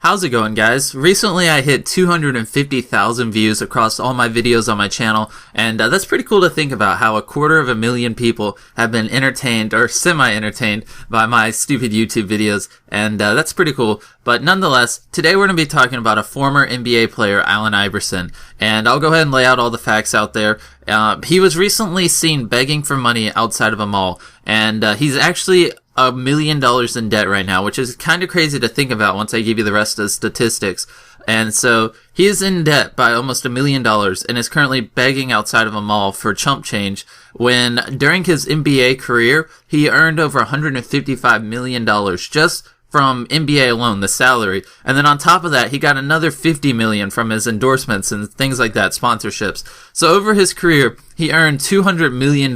How's it going, guys? Recently I hit 250,000 views across all my videos on my channel, and that's pretty cool to think about how 250,000 people have been entertained or semi-entertained by my stupid YouTube videos, and that's pretty cool. But nonetheless, today we're going to be talking about a former NBA player, Allen Iverson, and I'll go ahead and lay out all the facts out there. He was recently seen begging for money outside of a mall, and he's actually $1 million in debt right now, which is kind of crazy to think about once I give you the rest of the statistics. And so he is in debt by almost $1 million and is currently begging outside of a mall for chump change when during his NBA career, he earned over $155 million just from NBA alone, the salary. And then on top of that, he got another $50 million from his endorsements and things like that, sponsorships. So over his career, he earned $200 million,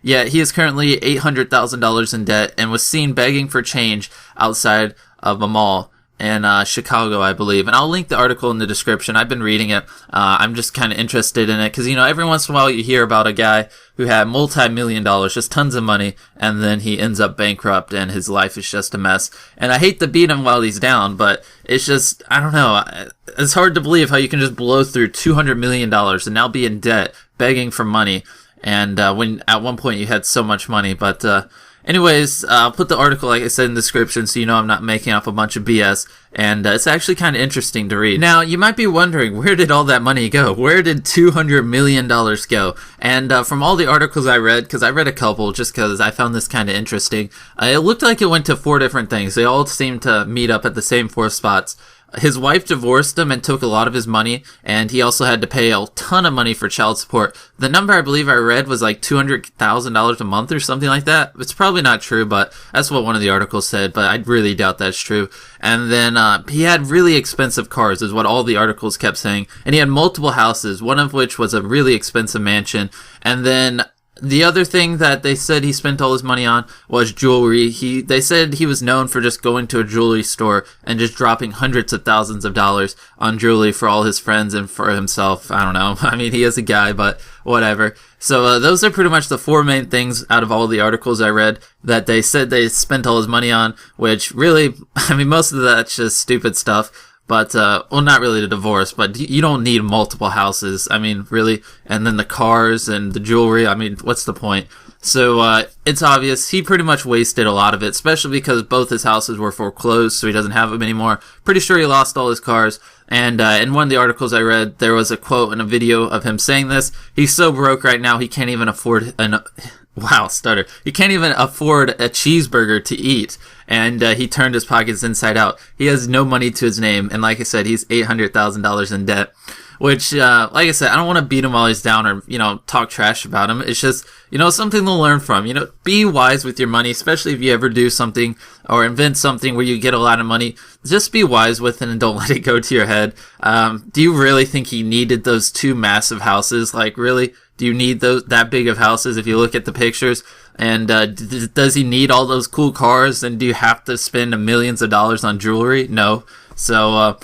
yet he is currently $800,000 in debt and was seen begging for change outside of a mall in Chicago, I believe. And I'll link the article in the description. I've been reading it. I'm just kind of interested in it because, every once in a while you hear about a guy who had multi-million dollars, just tons of money, and then he ends up bankrupt and his life is just a mess. And I hate to beat him while he's down, but it's just, I don't know. It's hard to believe how you can just blow through $200 million and now be in debt, begging for money. And when at one point you had so much money, but anyways, I'll put the article, like I said, in the description so you know I'm not making up a bunch of BS, and it's actually kind of interesting to read. Now, you might be wondering, where did all that money go? Where did $200 million go? And from all the articles I read, because I read a couple just because I found this kind of interesting, it looked like it went to 4 different things. They all seemed to meet up at the same 4 spots. His wife divorced him and took a lot of his money, and he also had to pay a ton of money for child support. The number I believe I read was like $200,000 a month or something like that. It's probably not true, but that's what one of the articles said, but I really doubt that's true. And then he had really expensive cars, is what all the articles kept saying. And he had multiple houses, one of which was a really expensive mansion. And then the other thing that they said he spent all his money on was jewelry. They said he was known for just going to a jewelry store and just dropping hundreds of thousands of dollars on jewelry for all his friends and for himself. I don't know. I mean, he is a guy, but whatever. So those are pretty much the 4 main things out of all the articles I read that they said they spent all his money on, which really, most of that's just stupid stuff. But, well, not really the divorce, but you don't need multiple houses. Really. And then the cars and the jewelry. What's the point? So, it's obvious he pretty much wasted a lot of it, especially because both his houses were foreclosed, so he doesn't have them anymore. Pretty sure he lost all his cars. And, in one of the articles I read, there was a quote and a video of him saying this. He's so broke right now, he can't even afford He can't even afford a cheeseburger to eat. And he turned his pockets inside out. He has no money to his name. And like I said, he's $800,000 in debt. Which, like I said, I don't want to beat him while he's down or, talk trash about him. It's just, something to learn from. Be wise with your money, especially if you ever do something or invent something where you get a lot of money. Just be wise with it and don't let it go to your head. Do you really think he needed those 2 massive houses? Like, really? Do you need that big of houses if you look at the pictures? And does he need all those cool cars? And do you have to spend millions of dollars on jewelry? No. So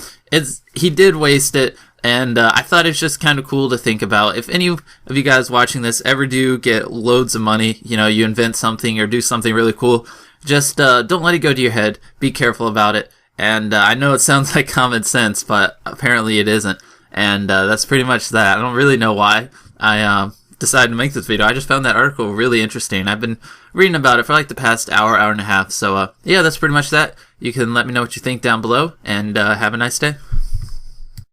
he did waste it. And I thought it's just kind of cool to think about. If any of you guys watching this ever do get loads of money, you invent something or do something really cool, just don't let it go to your head. Be careful about it. And I know it sounds like common sense, but apparently it isn't. And that's pretty much that. I don't really know why I decided to make this video. I just found that article really interesting. I've been reading about it for like the past hour and a half. So yeah, that's pretty much that. You can let me know what you think down below, and have a nice day.